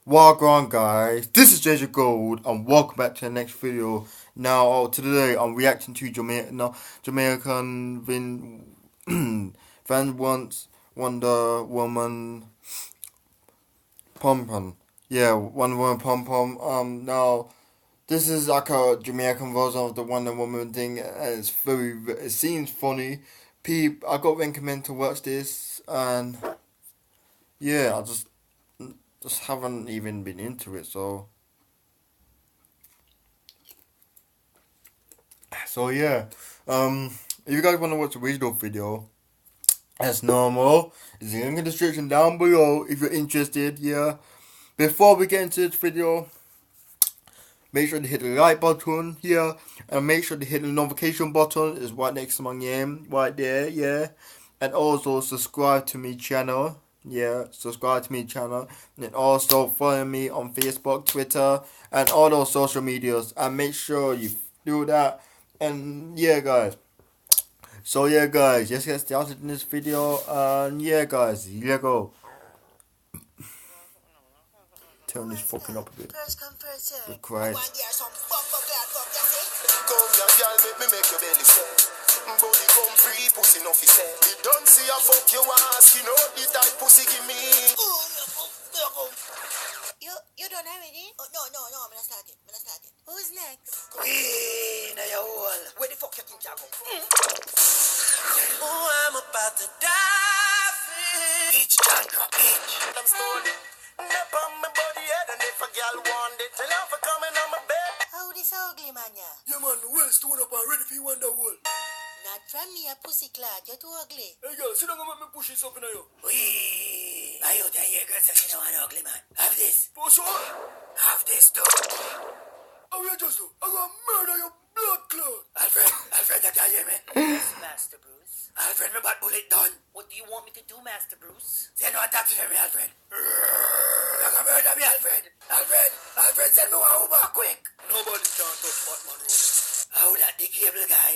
Welcome guys, this is JJ Gold and welcome back to the next video. Now today I'm reacting to Jamaican Van Once Wonder Woman pumpum. Yeah, Wonder Woman pumpum. Now this is like a Jamaican version of the Wonder Woman thing and it seems funny. I got recommended to watch this and yeah, I just haven't even been into it, so yeah. If you guys want to watch the original video, as normal, there's a link in the description down below if you're interested. Yeah. Before we get into this video, make sure to hit the like button here, and make sure to hit the notification button. It's right next to my name, right there. Yeah, and also subscribe to my channel. Yeah, subscribe to my channel, and also follow me on Facebook, Twitter, and all those social medias. And make sure you do that. And yeah, guys. So yeah, guys, let's get started in this video. And yeah, guys, here go. Turn this fucking up a bit. First come first serve. Good Christ. One year some bumper clad fuck you see. Come here, girl, make your belly say. Body come free, pussy no fi say. You don't see a fuck you ass, you know the type pussy give me. You done already? Oh, no, I'm not starting. Who's next? Queen of your hole. Where the fuck you think you go? Oh, I'm about to die. Bitch, Chandra, bitch. I'm stolen. Nap on my body head, and if a girl want it, tell her for coming on my bed. How this ugly man ya? Yeah, man, well stood up and ready for you Wonder Wall. Not from me a pussy clad. You're too ugly. Hey, girl, sit down and make me push this up in you. Wee. I out there, girl, says you know an ugly man. Have this. For sure. Have this too. How you just do? I'm gonna murder your blood clot. Alfred, that you hear me? Yes, Master Bruce. Alfred, my bad bullet done. What do you want me to do, Master Bruce? Say no attack to me, Alfred. You're gonna murder me, Alfred. Alfred, send me one Uber quick. Nobody can touch Batman, Roman. How that the cable guy?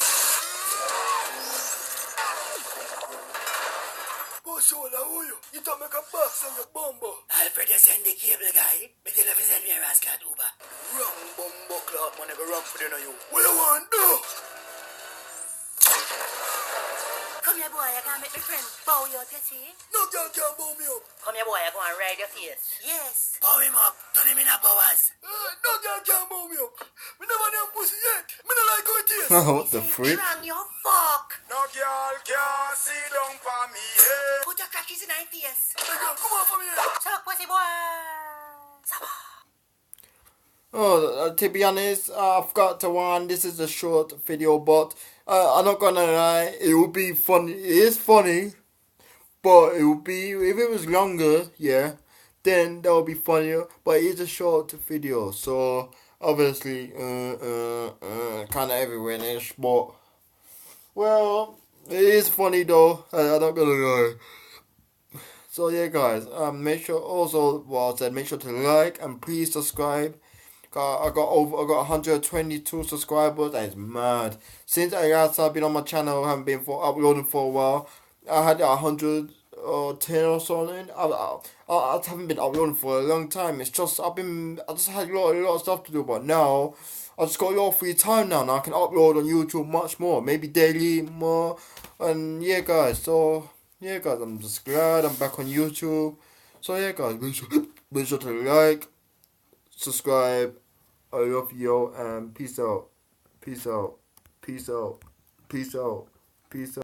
Boss, how are you? You don't make a box on your bumbo. Alfred, you send the cable guy? But you never send me a rascal Uber. Wrong bumbo clock, man. I go wrong for you. What you want to do? Come here, boy, I can't make my friend bow you up, you see? No girl can bow me up. Come here, boy, I go and ride your face. Yes. Bow him up. Turn him in a bowers. No girl can bow me up. Me never damn pussy yet. Me not like how it is. What the freak? Drang, you fuck. No girl can sit down for me, hey. Put your crackies in my face. Hey girl, come on for me, hey. Suck, pussy boy. Saba. Oh, to be honest, I've got to warn. This is a short video, but I'm not gonna lie. It would be funny. It is funny, but it would be if it was longer. Yeah, then that would be funnier. But it is a short video, so obviously, kind of everywhere ish. But well, it is funny though. I'm not gonna lie. So yeah, guys. Make sure also what I said. Make sure to like and please subscribe. I got 122 subscribers. That is mad. Since I've been on my channel, I haven't been uploading for a while. I had 110 or something. I haven't been uploading for a long time. It's just I just had a lot of stuff to do. But now I just got a lot of free time now. Now I can upload on YouTube much more, maybe daily more. And yeah, guys. So yeah, guys, I'm just glad I'm back on YouTube. So yeah, guys, make sure to like, subscribe. I love you and peace out. Peace out. Peace out. Peace out. Peace out.